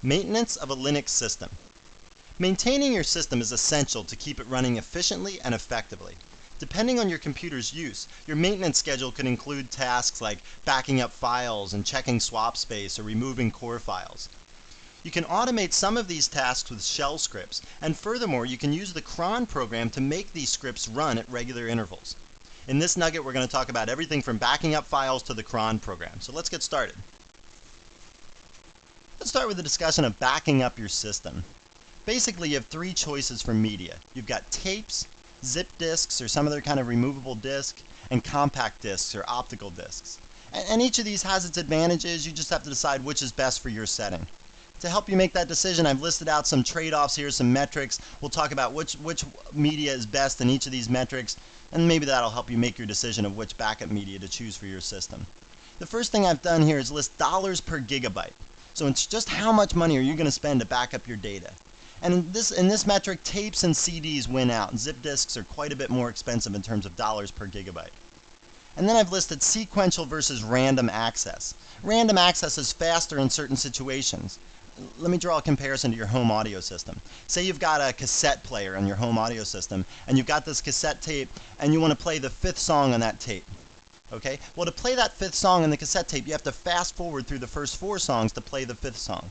Maintenance of a Linux system. Maintaining your system is essential to keep it running efficiently and effectively. Depending on your computer's use, your maintenance schedule could include tasks like backing up files and checking swap space or removing core files. You can automate some of these tasks with shell scripts, and furthermore, you can use the cron program to make these scripts run at regular intervals. In this nugget, we're going to talk about everything from backing up files to the cron program. So let's get started. Let's start with a discussion of backing up your system. Basically, you have three choices for media. You've got tapes, zip disks or some other kind of removable disk, and compact disks or optical disks. And each of these has its advantages. You just have to decide which is best for your setting. To help you make that decision, I've listed out some trade-offs here, some metrics. We'll talk about which media is best in each of these metrics, and maybe that'll help you make your decision of which backup media to choose for your system. The first thing I've done here is list dollars per gigabyte. So it's just how much money are you going to spend to back up your data. And in this metric, tapes and CDs win out. Zip disks are quite a bit more expensive in terms of dollars per gigabyte. And then I've listed sequential versus random access. Random access is faster in certain situations. Let me draw a comparison to your home audio system. Say you've got a cassette player on your home audio system, and you've got this cassette tape, and you want to play the fifth song on that tape. Okay? Well, to play that fifth song on the cassette tape, you have to fast forward through the first four songs to play the fifth song.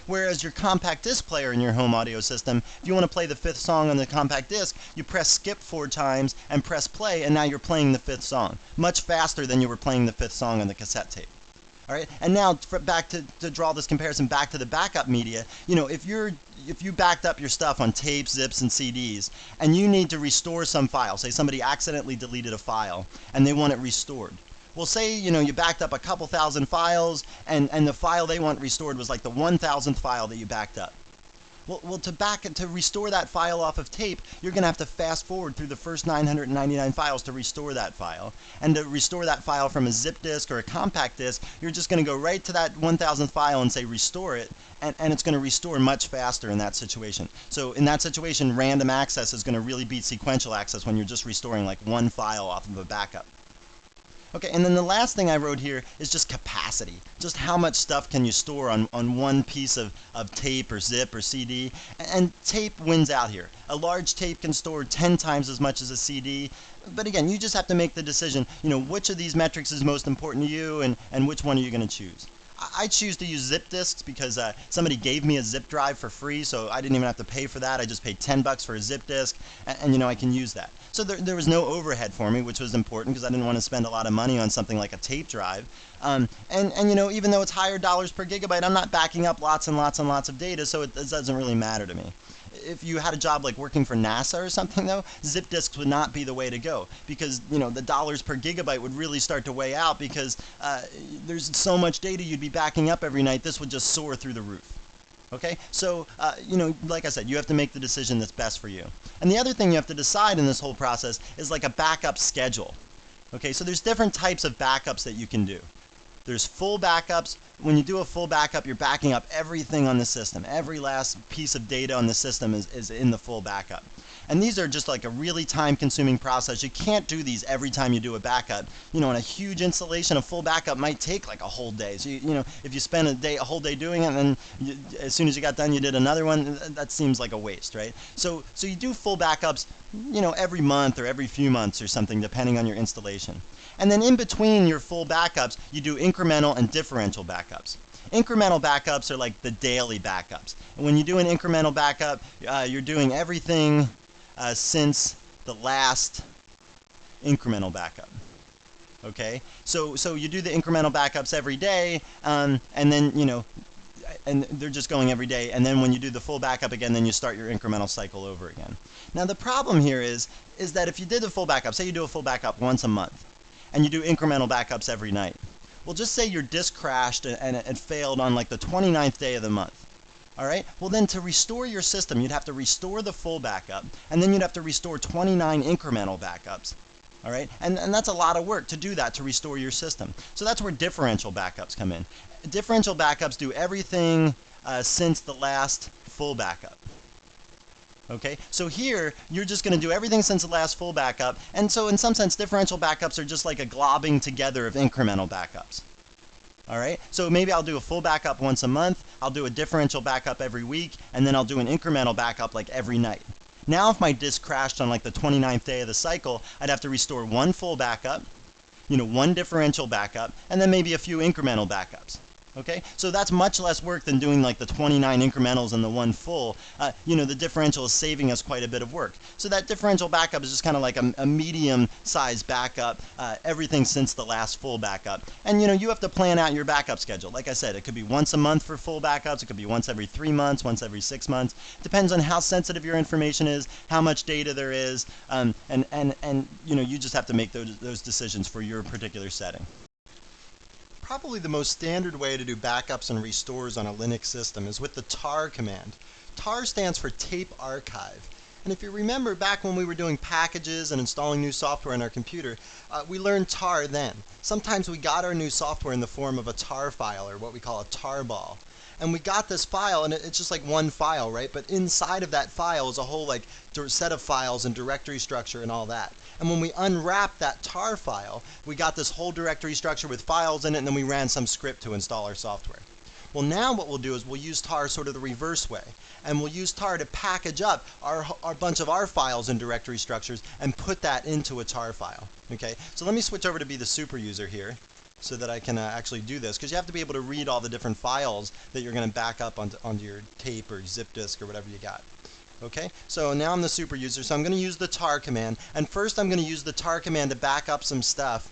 Whereas your compact disc player in your home audio system, if you want to play the fifth song on the compact disc, you press skip 4 times and press play, and now you're playing the fifth song. Much faster than you were playing the fifth song on the cassette tape. All right, and now back to draw this comparison back to the backup media. You know, if you backed up your stuff on tapes, zips, and CDs, and you need to restore some file, say somebody accidentally deleted a file, and they want it restored. Well, say you backed up a couple thousand files, and the file they want restored was like the 1,000th file that you backed up. Well, to restore that file off of tape, you're going to have to fast forward through the first 999 files to restore that file. And to restore that file from a zip disk or a compact disk, you're just going to go right to that 1,000th file and say restore it, and it's going to restore much faster in that situation. So in that situation, random access is going to really beat sequential access when you're just restoring like one file off of a backup. Okay, and then the last thing I wrote here is just capacity. Just how much stuff can you store on one piece of tape or zip or CD. And tape wins out here. A large tape can store 10 times as much as a CD. But again, you just have to make the decision, which of these metrics is most important to you and which one are you going to choose. I choose to use zip disks because somebody gave me a zip drive for free, so I didn't even have to pay for that. I just paid $10 for a zip disk, and I can use that. So there was no overhead for me, which was important because I didn't want to spend a lot of money on something like a tape drive. And even though it's higher dollars per gigabyte, I'm not backing up lots and lots and lots of data, so it doesn't really matter to me. If you had a job like working for NASA or something, though, zip disks would not be the way to go because, the dollars per gigabyte would really start to weigh out because there's so much data you'd be backing up every night, this would just soar through the roof. Okay, so, like I said, you have to make the decision that's best for you. And the other thing you have to decide in this whole process is like a backup schedule. Okay, so there's different types of backups that you can do. There's full backups. When you do a full backup, you're backing up everything on the system. Every last piece of data on the system is in the full backup. And these are just like a really time-consuming process. You can't do these every time you do a backup. On a huge installation, a full backup might take like a whole day. So, if you spend a whole day doing it, and then as soon as you got done, you did another one, that seems like a waste, right? So you do full backups, every month or every few months or something, depending on your installation. And then in between your full backups, you do incremental and differential backups. Incremental backups are like the daily backups. And when you do an incremental backup, you're doing everything since the last incremental backup. Okay? So you do the incremental backups every day, and then, and they're just going every day. And then when you do the full backup again, then you start your incremental cycle over again. Now the problem here is that if you did the full backup, say you do a full backup once a month, and you do incremental backups every night. Well, just say your disk crashed and it failed on like the 29th day of the month. All right? Well, then to restore your system, you'd have to restore the full backup, and then you'd have to restore 29 incremental backups. All right? And that's a lot of work to do that, to restore your system. So that's where differential backups come in. Differential backups do everything since the last full backup. Okay, so here you're just going to do everything since the last full backup, and so in some sense differential backups are just like a globbing together of incremental backups. All right, so maybe I'll do a full backup once a month, I'll do a differential backup every week, and then I'll do an incremental backup like every night. Now if my disk crashed on like the 29th day of the cycle, I'd have to restore one full backup, one differential backup, and then maybe a few incremental backups. Okay, so that's much less work than doing like the 29 incrementals and the one full. The differential is saving us quite a bit of work. So that differential backup is just kind of like a medium-sized backup, everything since the last full backup. And you have to plan out your backup schedule. Like I said, it could be once a month for full backups. It could be once every 3 months, once every 6 months. Depends on how sensitive your information is, how much data there is, and you just have to make those decisions for your particular setting. Probably the most standard way to do backups and restores on a Linux system is with the tar command. Tar stands for tape archive. And if you remember back when we were doing packages and installing new software on our computer, we learned tar then. Sometimes we got our new software in the form of a tar file, or what we call a tarball. And we got this file, and it's just like one file, right? But inside of that file is a whole like set of files and directory structure and all that. And when we unwrapped that tar file, we got this whole directory structure with files in it, and then we ran some script to install our software. Well, now what we'll do is we'll use tar sort of the reverse way. And we'll use tar to package up our bunch of our files and directory structures and put that into a tar file. Okay, so let me switch over to be the super user here so that I can actually do this, because you have to be able to read all the different files that you're going to back up onto your tape or zip disk or whatever you got. Okay, so now I'm the super user, so I'm going to use the tar command, and first I'm going to use the tar command to back up some stuff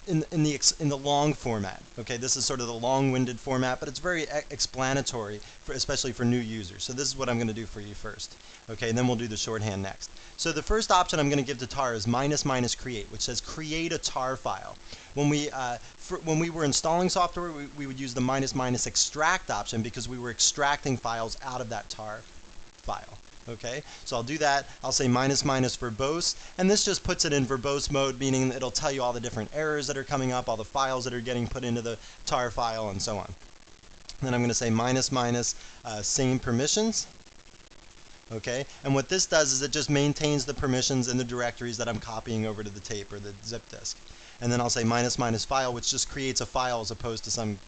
in the long format. Okay, this is sort of the long-winded format, but it's very explanatory, especially for new users. So this is what I'm going to do for you first. Okay, and then we'll do the shorthand next. So the first option I'm going to give to tar is ---- create, which says create a tar file. When we were installing software, we would use the ---- extract option because we were extracting files out of that tar file. Okay, so I'll do that. I'll say ---- verbose, and this just puts it in verbose mode, meaning it'll tell you all the different errors that are coming up, all the files that are getting put into the tar file, and so on. Then I'm going to say ---- same permissions. Okay, and what this does is it just maintains the permissions in the directories that I'm copying over to the tape or the zip disk. And then I'll say ---- file, which just creates a file as opposed to some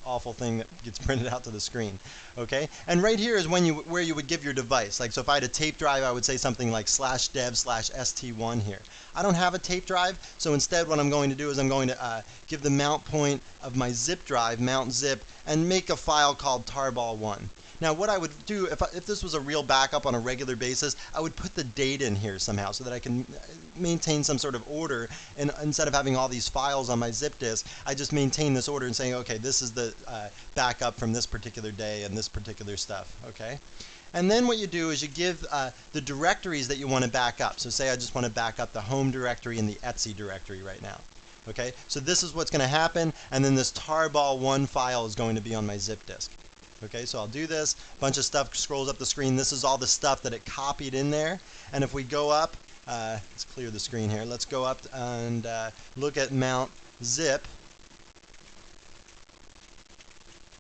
awful thing that gets printed out to the screen. Okay, and right here is where you would give your device. Like, so if I had a tape drive, I would say something like /dev/st1 here. I don't have a tape drive, so instead what I'm going to do is I'm going to give the mount point of my zip drive, mount zip, and make a file called tarball1. Now what I would do, if this was a real backup on a regular basis, I would put the date in here somehow so that I can maintain some sort of order, and instead of having all these files on my zip disk, I just maintain this order and saying, okay, this is the backup from this particular day and this particular stuff. Okay, and then what you do is you give the directories that you want to back up. So say I just want to back up the home directory and the Etsy directory right now. Okay, so this is what's going to happen, and then this tarball1 file is going to be on my zip disk. Okay, so I'll do this. A bunch of stuff scrolls up the screen. This is all the stuff that it copied in there. And if we go up, let's clear the screen here. Let's go up and look at mount zip.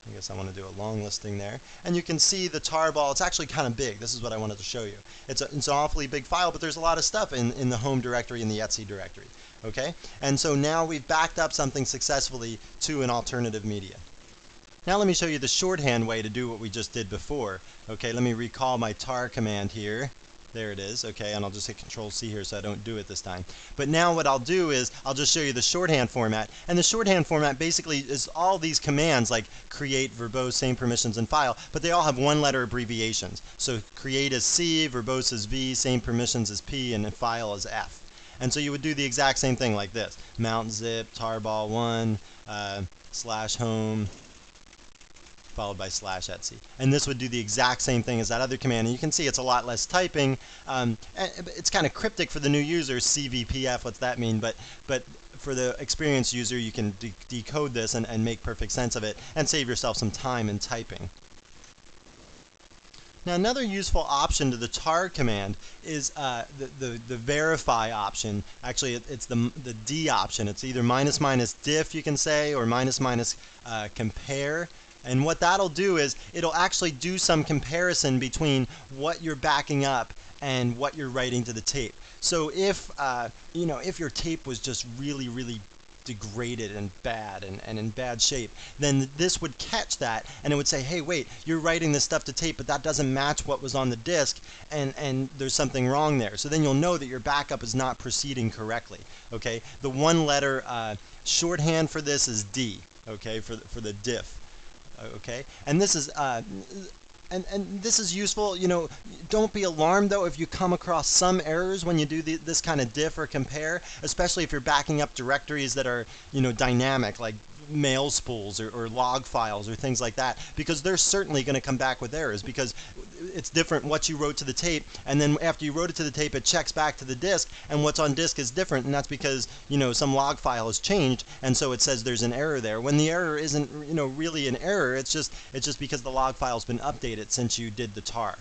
I guess I want to do a long listing there. And you can see the tarball. It's actually kind of big. This is what I wanted to show you. It's an awfully big file, but there's a lot of stuff in the home directory and the Etsy directory. Okay, and so now we've backed up something successfully to an alternative media. Now let me show you the shorthand way to do what we just did before. Okay, let me recall my tar command here. There it is. Okay, and I'll just hit Control-C here so I don't do it this time. But now what I'll do is I'll just show you the shorthand format. And the shorthand format basically is all these commands like create, verbose, same permissions, and file, but they all have one-letter abbreviations. So create is C, verbose is V, same permissions is P, and file is F. And so you would do the exact same thing like this. Mount zip, tarball1, /home, followed by /Etsy. And this would do the exact same thing as that other command. And you can see it's a lot less typing. It's kind of cryptic for the new user, CVPF, what's that mean? But for the experienced user, you can decode this and make perfect sense of it and save yourself some time in typing. Now another useful option to the tar command is the verify option. Actually, it's the D option. It's either ---- you can say, or ---- compare. And what that'll do is it'll actually do some comparison between what you're backing up and what you're writing to the tape. So if if your tape was just really degraded and bad and in bad shape, then this would catch that and it would say, hey, wait, you're writing this stuff to tape, but that doesn't match what was on the disk, and there's something wrong there. So then you'll know that your backup is not proceeding correctly. Okay, the one letter shorthand for this is D. Okay, for the diff. Okay, and this is and this is useful. You know, don't be alarmed though if you come across some errors when you do this kind of diff or compare, especially if you're backing up directories that are, you know, dynamic, like mail spools or log files or things like that, because they're certainly going to come back with errors, because it's different what you wrote to the tape, and then after you wrote it to the tape it checks back to the disk, and what's on disk is different, and that's because, you know, some log file has changed, and so it says there's an error there, when the error isn't, you know, really an error. It's just because the log file's been updated since you did the tar.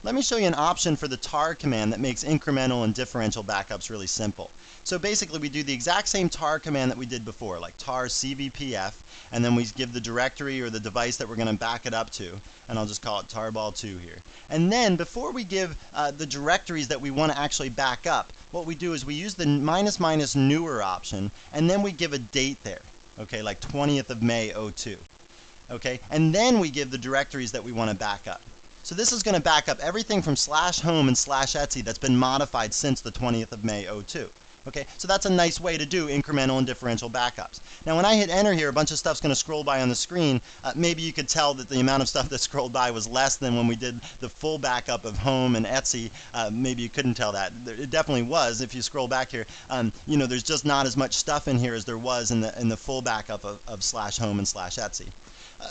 Let me show you an option for the tar command that makes incremental and differential backups really simple. So basically we do the exact same tar command that we did before, like tar cvpf, and then we give the directory or the device that we're going to back it up to, and I'll just call it tarball2 here. And then before we give the directories that we want to actually back up, what we do is we use the ---- newer option, and then we give a date there, okay, like 20th of May 02. Okay, and then we give the directories that we want to back up. So this is going to back up everything from /home and /etc that's been modified since the 20th of May 02. Okay, so that's a nice way to do incremental and differential backups. Now when I hit enter here, a bunch of stuff's going to scroll by on the screen. Maybe you could tell that the amount of stuff that scrolled by was less than when we did the full backup of home and Etsy. Maybe you couldn't tell that. It definitely was. If you scroll back here, you know, there's just not as much stuff in here as there was in the full backup of /home and /Etsy.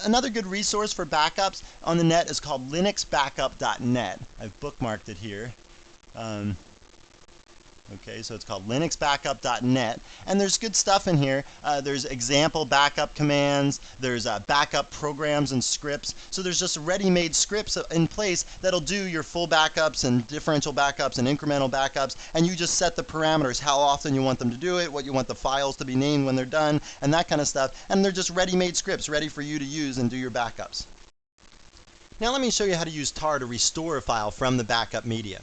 Another good resource for backups on the net is called linuxbackup.net. I've bookmarked it here. Okay, so it's called linuxbackup.net, and there's good stuff in here. There's example backup commands, there's backup programs and scripts. So there's just ready-made scripts in place that'll do your full backups and differential backups and incremental backups, and you just set the parameters, how often you want them to do it, what you want the files to be named when they're done, and that kind of stuff. And they're just ready-made scripts ready for you to use and do your backups. Now let me show you how to use tar to restore a file from the backup media.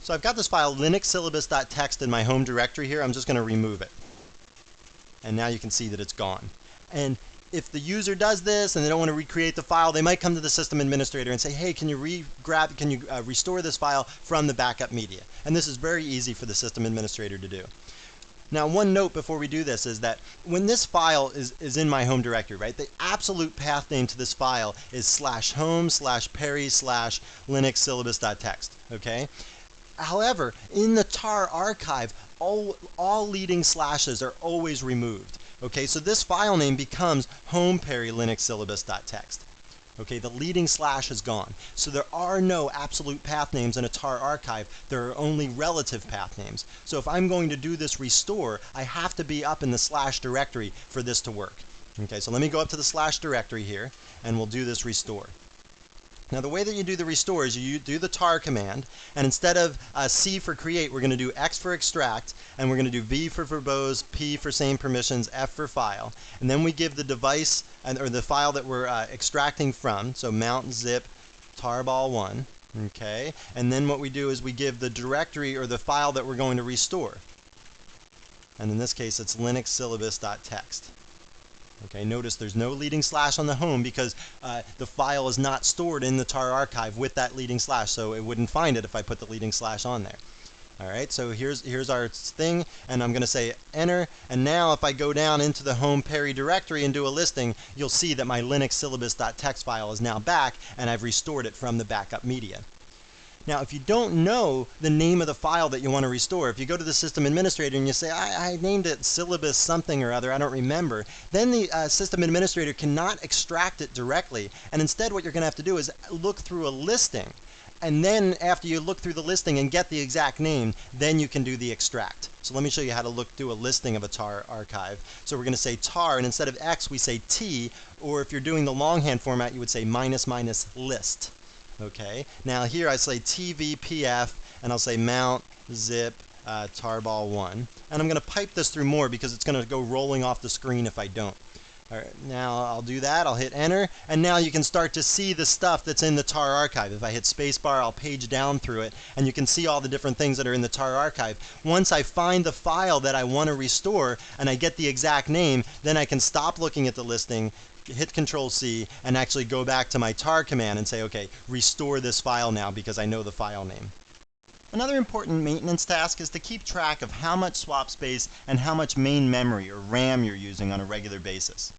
So I've got this file linuxsyllabus.txt in my home directory here. I'm just going to remove it. And now you can see that it's gone. And if the user does this and they don't want to recreate the file, they might come to the system administrator and say, hey, can you restore this file from the backup media? And this is very easy for the system administrator to do. Now, one note before we do this is that when this file is in my home directory, right, the absolute path name to this file is /home/perry/linuxsyllabus.txt, okay? However, in the tar archive, all leading slashes are always removed. Okay, so this file name becomes home_perry_linuxsyllabus.txt. Okay, the leading slash is gone. So there are no absolute path names in a tar archive. There are only relative path names. So if I'm going to do this restore, I have to be up in the slash directory for this to work. Okay, so let me go up to the slash directory here, and we'll do this restore. Now the way that you do the restore is you do the tar command, and instead of C for create, we're going to do X for extract, and we're going to do V for verbose, P for same permissions, F for file, and then we give the device or the file that we're extracting from, so mount zip tarball1, okay, and then what we do is we give the directory or the file that we're going to restore, and in this case it's linuxsyllabus.txt. Okay, notice there's no leading slash on the home because the file is not stored in the tar archive with that leading slash, so it wouldn't find it if I put the leading slash on there. Alright, so here's our thing, and I'm going to say enter, and now if I go down into the home Perry directory and do a listing, you'll see that my linuxsyllabus.txt file is now back, and I've restored it from the backup media. Now, if you don't know the name of the file that you want to restore, if you go to the system administrator and you say, I named it syllabus something or other, I don't remember, then the system administrator cannot extract it directly. And instead what you're going to have to do is look through a listing. And then after you look through the listing and get the exact name, then you can do the extract. So let me show you how to do a listing of a tar archive. So we're going to say tar, and instead of X we say T, or if you're doing the longhand format you would say --list. Okay, now here I say tvpf, and I'll say mount zip tarball1, and I'm going to pipe this through more because it's going to go rolling off the screen if I don't. All right, now I'll do that. I'll hit enter, and now you can start to see the stuff that's in the tar archive. If I hit spacebar, I'll page down through it, and you can see all the different things that are in the tar archive. Once I find the file that I want to restore and I get the exact name, then I can stop looking at the listing, hit Control C, and actually go back to my tar command and say, okay, restore this file now because I know the file name. Another important maintenance task is to keep track of how much swap space and how much main memory or RAM you're using on a regular basis.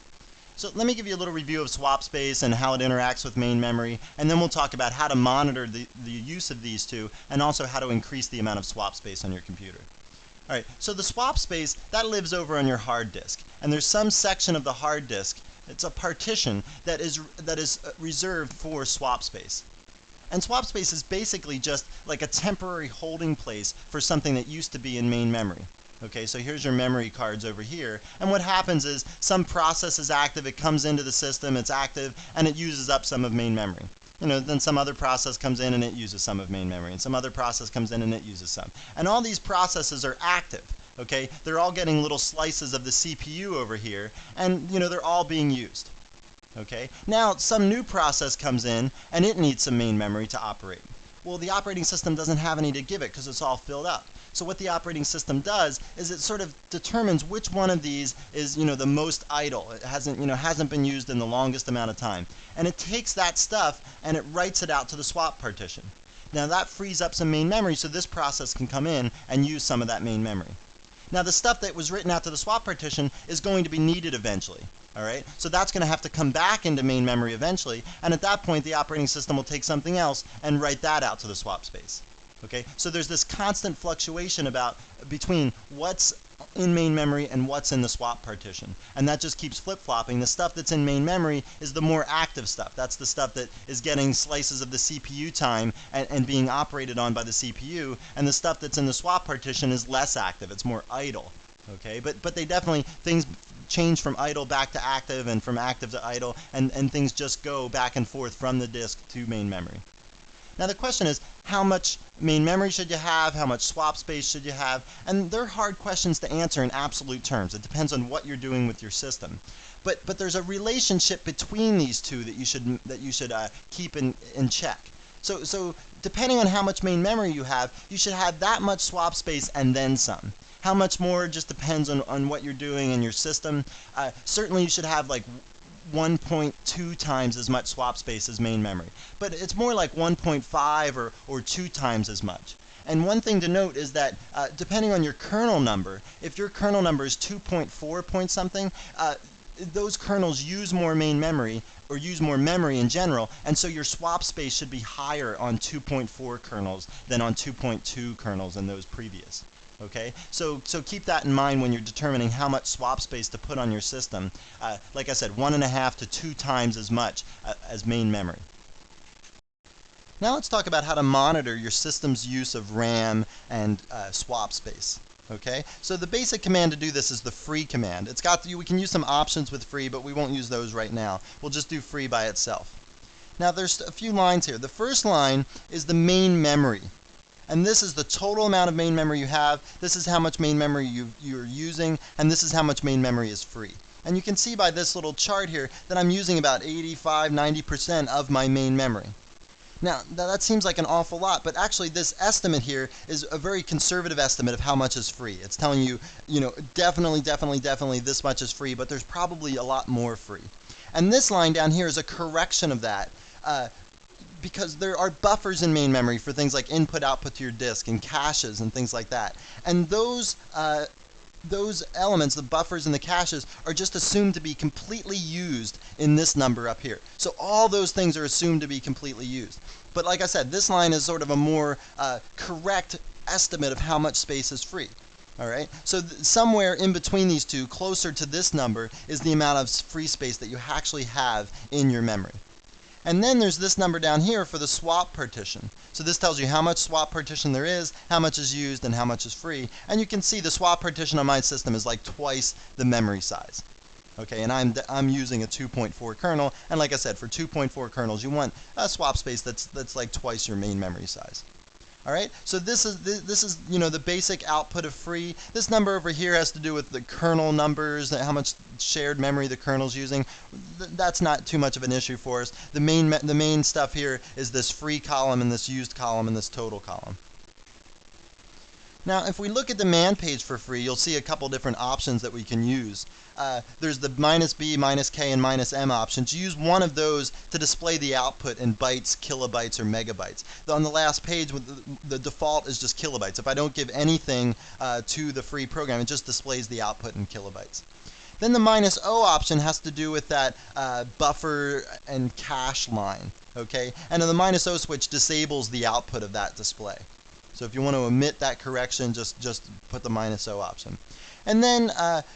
So let me give you a little review of swap space and how it interacts with main memory, and then we'll talk about how to monitor the use of these two and also how to increase the amount of swap space on your computer. All right, so the swap space, that lives over on your hard disk, and there's some section of the hard disk, it's a partition that is reserved for swap space. And swap space is basically just like a temporary holding place for something that used to be in main memory. Okay, so here's your memory cards over here, and what happens is some process is active, it comes into the system, it's active, and it uses up some of main memory. Then some other process comes in and it uses some of main memory, and some other process comes in and it uses some. And all these processes are active, okay? They're all getting little slices of the CPU over here, and they're all being used. Okay, now some new process comes in and it needs some main memory to operate. Well, the operating system doesn't have any to give it because it's all filled up. So what the operating system does is it sort of determines which one of these is, the most idle. It hasn't been used in the longest amount of time. And it takes that stuff and it writes it out to the swap partition. Now that frees up some main memory so this process can come in and use some of that main memory. Now the stuff that was written out to the swap partition is going to be needed eventually. All right, so that's going to have to come back into main memory eventually, and at that point the operating system will take something else and write that out to the swap space. Okay, so there's this constant fluctuation between what's in main memory and what's in the swap partition, and that just keeps flip-flopping. The stuff that's in main memory is the more active stuff. That's the stuff that is getting slices of the CPU time and being operated on by the CPU, and the stuff that's in the swap partition is less active. It's more idle. Okay, but they definitely, things change from idle back to active and from active to idle, and things just go back and forth from the disk to main memory. Now the question is, how much main memory should you have? How much swap space should you have? And they're hard questions to answer in absolute terms. It depends on what you're doing with your system. But there's a relationship between these two that you should keep in check. So depending on how much main memory you should have that much swap space and then some. How much more just depends on what you're doing in your system. Certainly you should have like 1.2 times as much swap space as main memory. But it's more like 1.5 or 2 times as much. And one thing to note is that depending on your kernel number, if your kernel number is 2.4 point something, those kernels use more main memory or use more memory in general, and so your swap space should be higher on 2.4 kernels than on 2.2 kernels in those previous. Okay, so keep that in mind when you're determining how much swap space to put on your system. Like I said, 1.5 to 2 times as much as main memory. Now let's talk about how to monitor your system's use of RAM and swap space. Okay, so the basic command to do this is the free command. We can use some options with free, but we won't use those right now. We'll just do free by itself. Now there's a few lines here. The first line is the main memory. And this is the total amount of main memory you have. This is how much main memory you're using, and this is how much main memory is free. And you can see by this little chart here that I'm using about 85–90% of my main memory. Now, that seems like an awful lot, but actually this estimate here is a very conservative estimate of how much is free. It's telling you, definitely this much is free, but there's probably a lot more free. And this line down here is a correction of that. Because there are buffers in main memory for things like input output to your disk and caches and things like that. And those elements, the buffers and the caches, are just assumed to be completely used in this number up here. So all those things are assumed to be completely used. But like I said, this line is sort of a more correct estimate of how much space is free. All right, so somewhere in between these two, closer to this number, is the amount of free space that you actually have in your memory. And then there's this number down here for the swap partition. So this tells you how much swap partition there is, how much is used, and how much is free. And you can see the swap partition on my system is like twice the memory size. Okay, and I'm using a 2.4 kernel, and like I said, for 2.4 kernels, you want a swap space that's like twice your main memory size. All right, so this is the basic output of free. This number over here has to do with the kernel numbers, how much shared memory the kernel's using. That's not too much of an issue for us. The main stuff here is this free column and this used column and this total column. Now, if we look at the man page for free, you'll see a couple different options that we can use. There's the -b, -k, and -m options. Use one of those to display the output in bytes, kilobytes, or megabytes. On the last page, the default is just kilobytes. If I don't give anything to the free program, it just displays the output in kilobytes. Then the -o option has to do with that buffer and cache line, okay? And the -o switch disables the output of that display. So if you want to omit that correction, just put the -o option. And then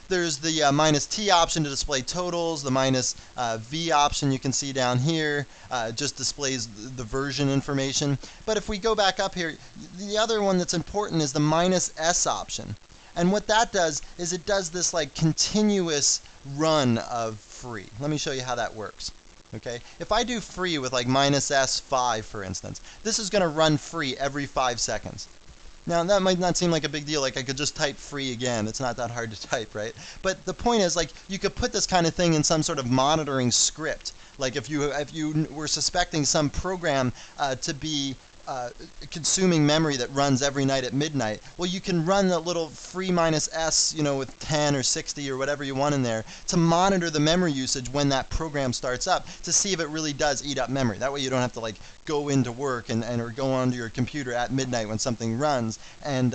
there's the -t option to display totals. The -v option you can see down here just displays the version information. But if we go back up here, the other one that's important is the -s option. And what that does is it does this like continuous run of free. Let me show you how that works. Okay, if I do free with like -s5, for instance, this is going to run free every 5 seconds. Now, that might not seem like a big deal, like I could just type free again. It's not that hard to type, right? But the point is, like, you could put this kind of thing in some sort of monitoring script. Like if you were suspecting some program to be consuming memory that runs every night at midnight, well, you can run the little free -s, with 10 or 60 or whatever you want in there to monitor the memory usage when that program starts up to see if it really does eat up memory. That way you don't have to like go into work or go onto your computer at midnight when something runs and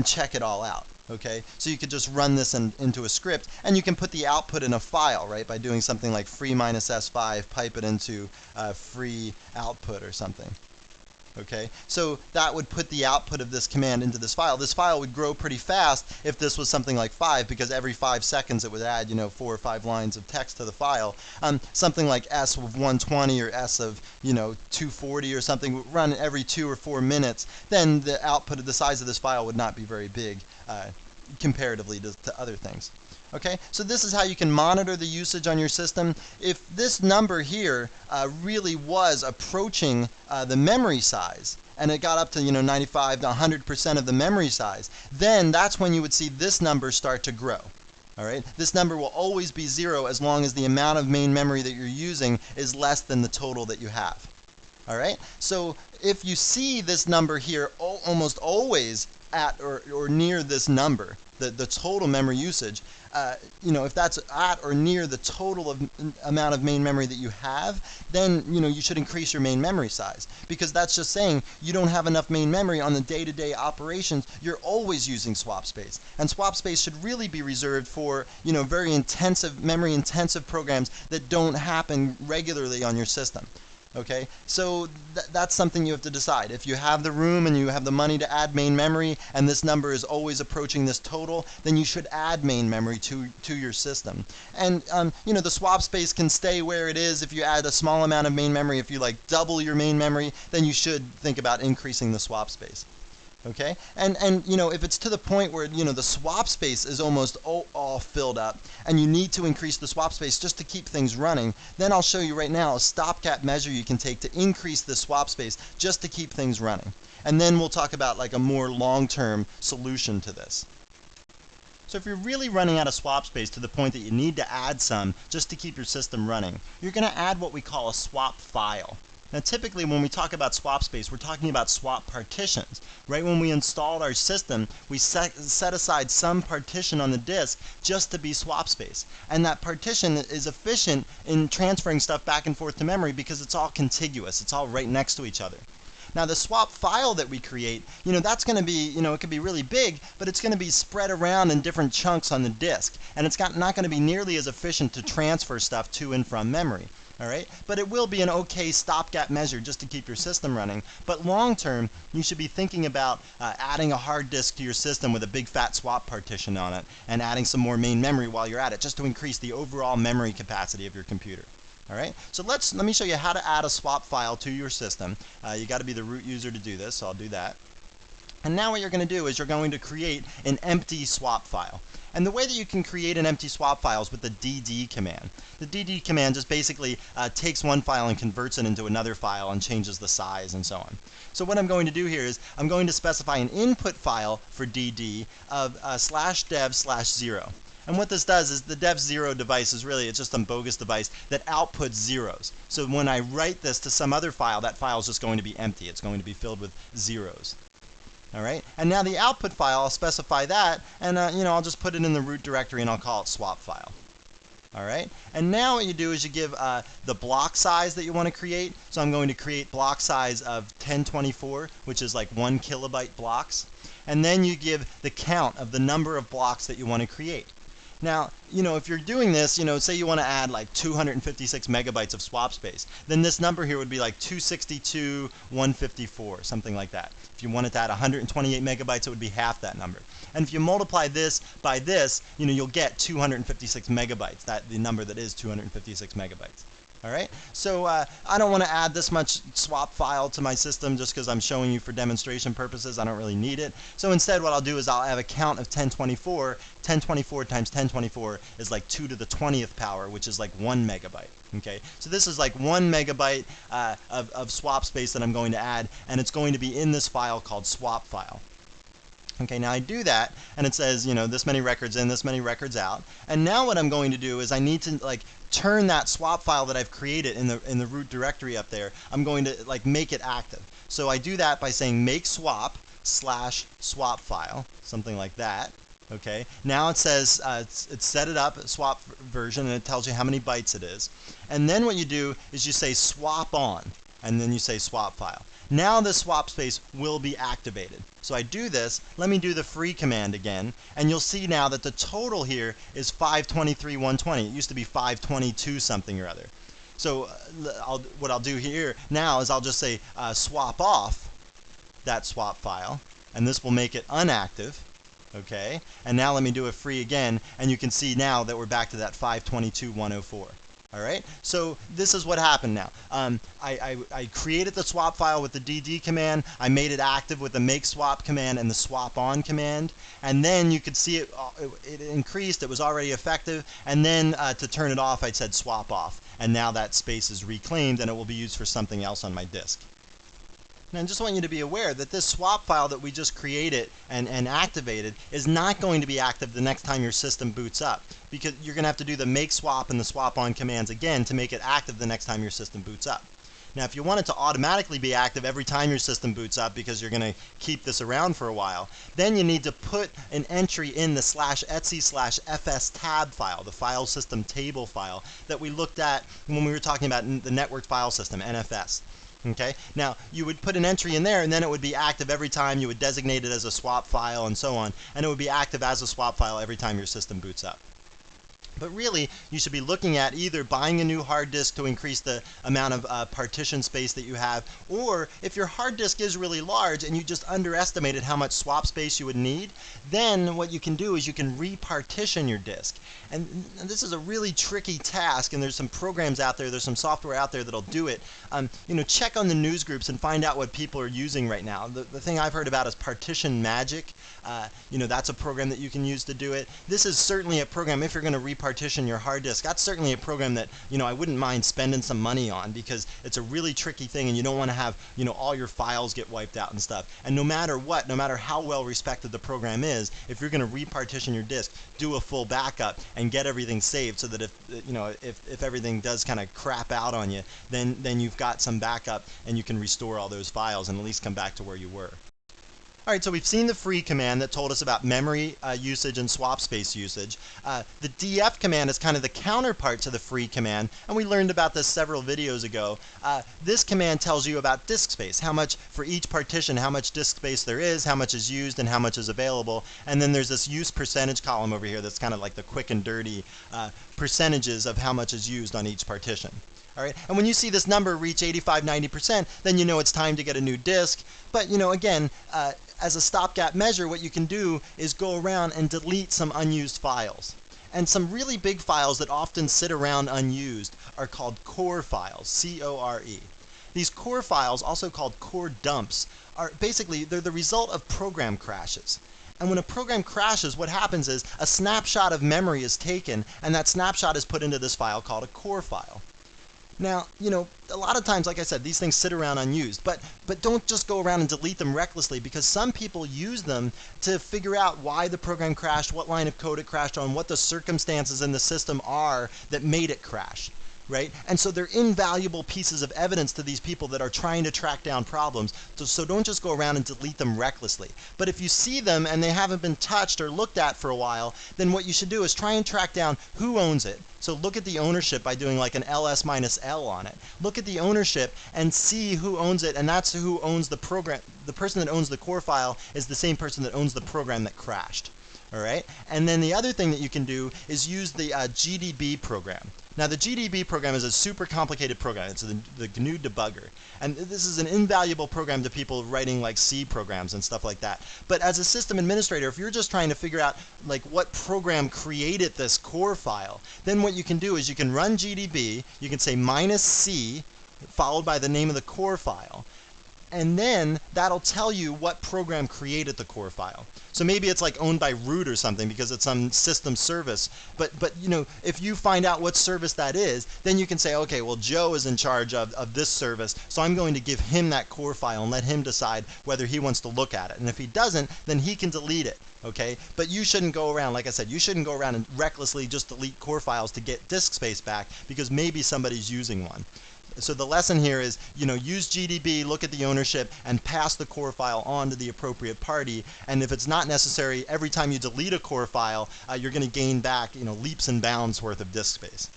check it all out. Okay, so you could just run this into a script, and you can put the output in a file, right, by doing something like free -s5, pipe it into free output or something. Okay, so that would put the output of this command into this file. This file would grow pretty fast if this was something like 5, because every 5 seconds it would add, 4 or 5 lines of text to the file. Something like S of 120 or S of, 240 or something would run every 2 or 4 minutes. Then the output of the size of this file would not be very big comparatively to other things. Okay, so this is how you can monitor the usage on your system. If this number here really was approaching the memory size, and it got up to 95 to 100% of the memory size, then that's when you would see this number start to grow. All right, this number will always be 0 as long as the amount of main memory that you're using is less than the total that you have. All right, so if you see this number here almost always at or near this number, the total memory usage, if that's at or near the total amount of main memory that you have, then you should increase your main memory size, because that's just saying you don't have enough main memory on the day-to-day operations. You're always using swap space, and swap space should really be reserved for very intensive, memory intensive programs that don't happen regularly on your system. Okay, so that's something you have to decide. If you have the room and you have the money to add main memory, and this number is always approaching this total, then you should add main memory to your system. And the swap space can stay where it is if you add a small amount of main memory. If you like double your main memory, then you should think about increasing the swap space. Okay, and if it's to the point where the swap space is almost all filled up and you need to increase the swap space just to keep things running, then I'll show you right now a stopgap measure you can take to increase the swap space just to keep things running. And then we'll talk about like a more long-term solution to this. So if you're really running out of swap space to the point that you need to add some just to keep your system running, you're going to add what we call a swap file. Now typically when we talk about swap space, we're talking about swap partitions. Right when we installed our system, we set aside some partition on the disk just to be swap space. And that partition is efficient in transferring stuff back and forth to memory because it's all contiguous. It's all right next to each other. Now the swap file that we create, that's going to be, it could be really big, but it's going to be spread around in different chunks on the disk. And it's not going to be nearly as efficient to transfer stuff to and from memory. All right, but it will be an okay stopgap measure just to keep your system running. But long term, you should be thinking about adding a hard disk to your system with a big fat swap partition on it, and adding some more main memory while you're at it, just to increase the overall memory capacity of your computer. All right, so let me show you how to add a swap file to your system. You got to be the root user to do this, so I'll do that. And now what you're going to do is you're going to create an empty swap file. And the way that you can create an empty swap file is with the dd command. The dd command just basically takes one file and converts it into another file and changes the size and so on. So what I'm going to do here is I'm going to specify an input file for dd of /dev/0. And what this does is the dev0 device is really, it's just a bogus device that outputs zeros. So when I write this to some other file, that file is just going to be empty. It's going to be filled with zeros. All right, and now the output file, I'll specify that, and I'll just put it in the root directory and I'll call it swap file. All right, and now what you do is you give the block size that you want to create. So I'm going to create block size of 1024, which is like 1 kilobyte blocks. And then you give the count of the number of blocks that you want to create. Now, if you're doing this, say you want to add like 256 megabytes of swap space, then this number here would be like 262, 154, something like that. If you wanted to add 128 megabytes, it would be half that number. And if you multiply this by this, you'll get 256 megabytes, the number that is 256 megabytes. All right, so I don't want to add this much swap file to my system just because I'm showing you for demonstration purposes. I don't really need it. So instead what I'll do is I'll have a count of 1024. 1024 times 1024 is like 2 to the 20th power, which is like 1 megabyte. Okay, so this is like 1 megabyte of swap space that I'm going to add, and it's going to be in this file called swap file. Okay, now I do that, and it says, this many records in, this many records out. And now what I'm going to do is I need to turn that swap file that I've created in the root directory up there. I'm going to make it active. So I do that by saying make swap /swap file, something like that. Okay, now it says it's set it up, swap version, and it tells you how many bytes it is. And then what you do is you say swap on, and then you say swap file. Now the swap space will be activated. So I do this, let me do the free command again, and you'll see now that the total here is 523, 120. It used to be 522 something or other. So what I'll do here now is I'll just say swap off that swap file, and this will make it unactive. Okay, and now let me do a free again, and you can see now that we're back to that 522, 104. All right, so this is what happened now. I created the swap file with the dd command. I made it active with the make swap command and the swap on command. And then you could see it increased. It was already effective. And then to turn it off, I said swap off. And now that space is reclaimed, and it will be used for something else on my disk. Now I just want you to be aware that this swap file that we just created and activated is not going to be active the next time your system boots up, because you're going to have to do the make swap and the swap on commands again to make it active the next time your system boots up. Now if you want it to automatically be active every time your system boots up because you're going to keep this around for a while, then you need to put an entry in the /etc/fs tab file, the file system table file that we looked at when we were talking about the network file system, NFS. Okay, now you would put an entry in there, and then it would be active every time. You would designate it as a swap file and so on, and it would be active as a swap file every time your system boots up. But really, you should be looking at either buying a new hard disk to increase the amount of partition space that you have, or if your hard disk is really large and you just underestimated how much swap space you would need, then what you can do is you can repartition your disk. And this is a really tricky task, and there's some programs out there, there's some software out there that'll do it. Check on the news groups and find out what people are using right now. The thing I've heard about is Partition Magic. That's a program that you can use to do it. This is certainly a program, if you're going to repartition your hard disk, that's certainly a program that I wouldn't mind spending some money on, because it's a really tricky thing, and you don't want to have all your files get wiped out and stuff. And no matter what, no matter how well respected the program is, if you're going to repartition your disk, do a full backup and get everything saved, so that if everything does kind of crap out on you, then you've got some backup and you can restore all those files and at least come back to where you were. All right, so we've seen the free command that told us about memory usage and swap space usage. The df command is kind of the counterpart to the free command, and we learned about this several videos ago. This command tells you about disk space, how much for each partition, how much disk space there is, how much is used, and how much is available. And then there's this use percentage column over here that's kind of like the quick and dirty percentages of how much is used on each partition. All right, and when you see this number reach 85, 90%, then you know it's time to get a new disk. But again, as a stopgap measure, what you can do is go around and delete some unused files. And some really big files that often sit around unused are called core files, C-O-R-E. These core files, also called core dumps, are basically, they're the result of program crashes. And when a program crashes, what happens is a snapshot of memory is taken, and that snapshot is put into this file called a core file. Now, a lot of times, like I said, these things sit around unused, but don't just go around and delete them recklessly, because some people use them to figure out why the program crashed, what line of code it crashed on, what the circumstances in the system are that made it crash. Right? And so they're invaluable pieces of evidence to these people that are trying to track down problems. So don't just go around and delete them recklessly. But if you see them and they haven't been touched or looked at for a while, then what you should do is try and track down who owns it. So look at the ownership by doing like an ls minus L on it. Look at the ownership and see who owns it, and that's who owns the program. The person that owns the core file is the same person that owns the program that crashed. All right? And then the other thing that you can do is use the GDB program. Now the GDB program is a super complicated program. It's the GNU debugger. And this is an invaluable program to people writing like C programs and stuff like that. But as a system administrator, if you're just trying to figure out like what program created this core file, then what you can do is you can run GDB, you can say -C followed by the name of the core file. And then that'll tell you what program created the core file. So maybe it's like owned by root or something because it's some system service. But if you find out what service that is, then you can say, okay, well, Joe is in charge of this service, so I'm going to give him that core file and let him decide whether he wants to look at it. And if he doesn't, then he can delete it. Okay? But you shouldn't go around, like I said, you shouldn't go around and recklessly just delete core files to get disk space back because maybe somebody's using one. So the lesson here is, use GDB, look at the ownership, and pass the core file on to the appropriate party. And if it's not necessary, every time you delete a core file, you're going to gain back, leaps and bounds worth of disk space.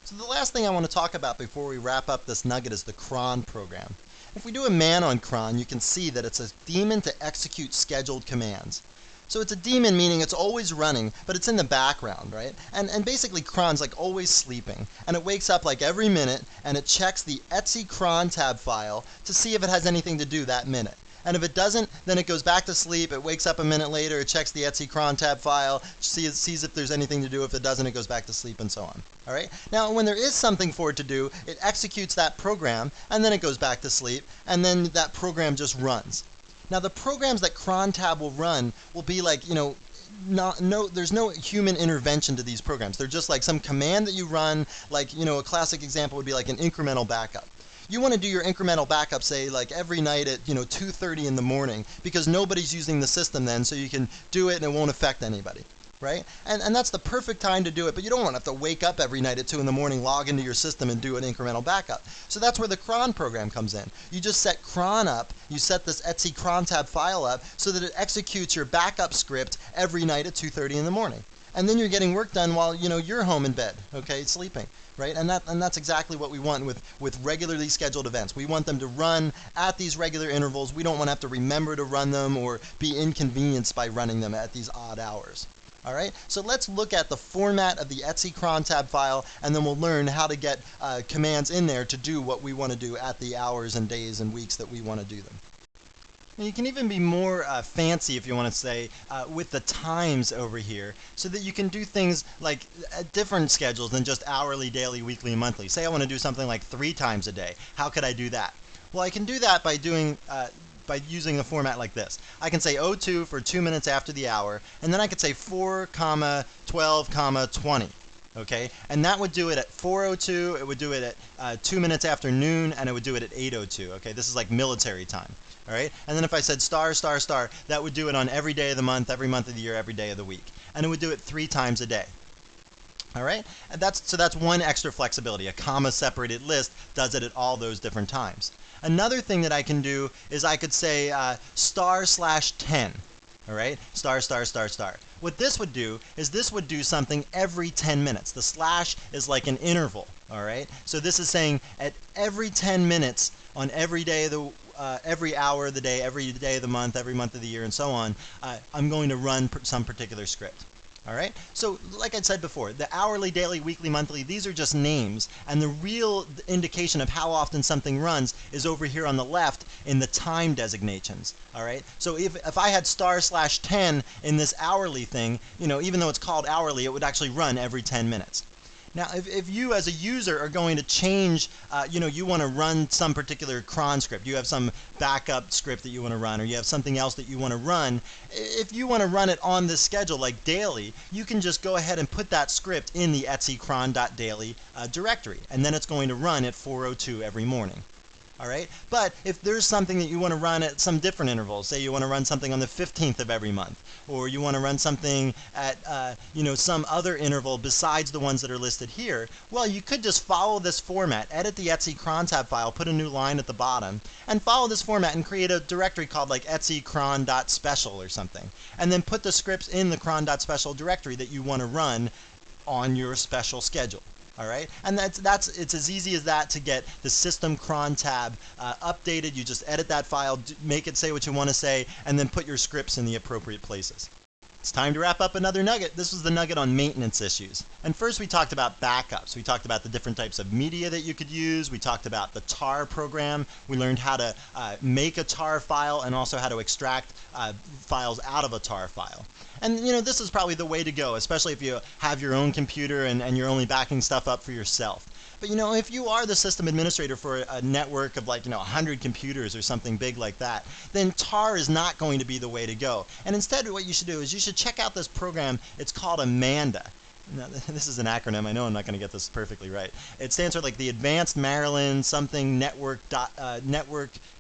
So the last thing I want to talk about before we wrap up this nugget is the cron program. If we do a man on cron, you can see that it's a daemon to execute scheduled commands. So it's a daemon, meaning it's always running, but it's in the background, right? And basically cron's like always sleeping. And it wakes up like every minute, and it checks the etc cron tab file to see if it has anything to do that minute. And if it doesn't, then it goes back to sleep, it wakes up a minute later, it checks the etc cron tab file, sees if there's anything to do. If it doesn't, it goes back to sleep, and so on. All right? Now, when there is something for it to do, it executes that program, and then it goes back to sleep, and then that program just runs. Now the programs that cron tab will run will be like, there's no human intervention to these programs. They're just like some command that you run, like, a classic example would be like an incremental backup. You want to do your incremental backup, say, like every night at, 2:30 in the morning, because nobody's using the system then, so you can do it and it won't affect anybody. Right? And that's the perfect time to do it, but you don't want to have to wake up every night at 2 in the morning, log into your system, and do an incremental backup. So that's where the cron program comes in. You just set cron up, you set this etc cron tab file up so that it executes your backup script every night at 2:30 in the morning. And then you're getting work done while, you're home in bed, okay, sleeping. Right? And that's exactly what we want with regularly scheduled events. We want them to run at these regular intervals. We don't want to have to remember to run them or be inconvenienced by running them at these odd hours. All right, so let's look at the format of the etc cron tab file, and then we'll learn how to get commands in there to do what we want to do at the hours and days and weeks that we want to do them. And you can even be more fancy, if you want to say, with the times over here, so that you can do things like different schedules than just hourly, daily, weekly, and monthly. Say I want to do something like 3 times a day. How could I do that? Well, I can do that by using a format like this. I can say 02 for 2 minutes after the hour, and then I could say 4, 12, 20. Okay? And that would do it at 4:02, it would do it at 2 minutes after noon, and it would do it at 8:02. Okay? This is like military time. All right? And then if I said star, star, star, that would do it on every day of the month, every month of the year, every day of the week. And it would do it 3 times a day. All right? And that's one extra flexibility. A comma-separated list does it at all those different times. Another thing that I can do is I could say */10. All right? Star, star, star, star. What this would do is this would do something every 10 minutes. The slash is like an interval. All right? So this is saying at every 10 minutes on every day of the every hour of the day, every day of the month, every month of the year, and so on, I'm going to run some particular script. All right? So like I said before, the hourly, daily, weekly, monthly, these are just names. And the real indication of how often something runs is over here on the left in the time designations. All right? So if I had */10 in this hourly thing, even though it's called hourly, it would actually run every 10 minutes. Now, if you as a user are going to change, you want to run some particular cron script, you have some backup script that you want to run, or you have something else that you want to run, if you want to run it on this schedule, like daily, you can just go ahead and put that script in the etc cron.daily directory, and then it's going to run at 4:02 every morning. All right. But if there's something that you want to run at some different intervals, say you want to run something on the 15th of every month, or you want to run something at some other interval besides the ones that are listed here, well, you could just follow this format, edit the etc cron tab file, put a new line at the bottom, and follow this format and create a directory called like etc cron.special or something, and then put the scripts in the cron.special directory that you want to run on your special schedule. All right, and it's as easy as that to get the system cron tab updated. You just edit that file, make it say what you want to say, and then put your scripts in the appropriate places. It's time to wrap up another nugget. This was the nugget on maintenance issues. And first we talked about backups. We talked about the different types of media that you could use. We talked about the tar program. We learned how to make a tar file and also how to extract files out of a tar file. And this is probably the way to go, especially if you have your own computer and you're only backing stuff up for yourself. But if you are the system administrator for a network of 100 computers or something big like that, then tar is not going to be the way to go. And instead what you should do is you should check out this program. It's called Amanda. Now, this is an acronym. I know I'm not going to get this perfectly right. It stands for the Advanced Maryland something Network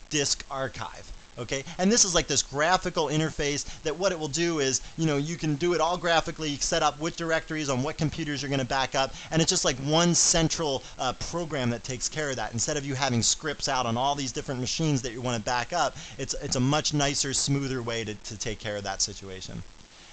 Disk Archive. Okay, and this is like this graphical interface that what it will do is, you can do it all graphically, set up which directories on what computers you're going to back up, and it's just like one central program that takes care of that. Instead of you having scripts out on all these different machines that you want to back up, it's a much nicer, smoother way to take care of that situation.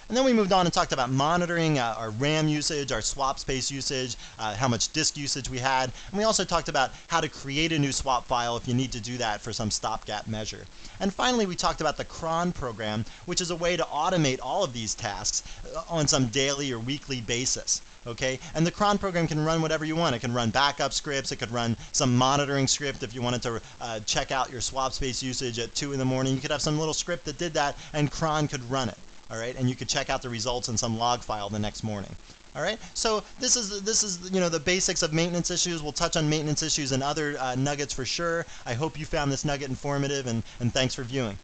And then we moved on and talked about monitoring our RAM usage, our swap space usage, how much disk usage we had. And we also talked about how to create a new swap file if you need to do that for some stopgap measure. And finally, we talked about the cron program, which is a way to automate all of these tasks on some daily or weekly basis. Okay, and the cron program can run whatever you want. It can run backup scripts. It could run some monitoring script if you wanted to check out your swap space usage at 2 in the morning. You could have some little script that did that, and cron could run it. All right, and you could check out the results in some log file the next morning. All right, so this is the basics of maintenance issues. We'll touch on maintenance issues and other nuggets for sure. I hope you found this nugget informative, and thanks for viewing.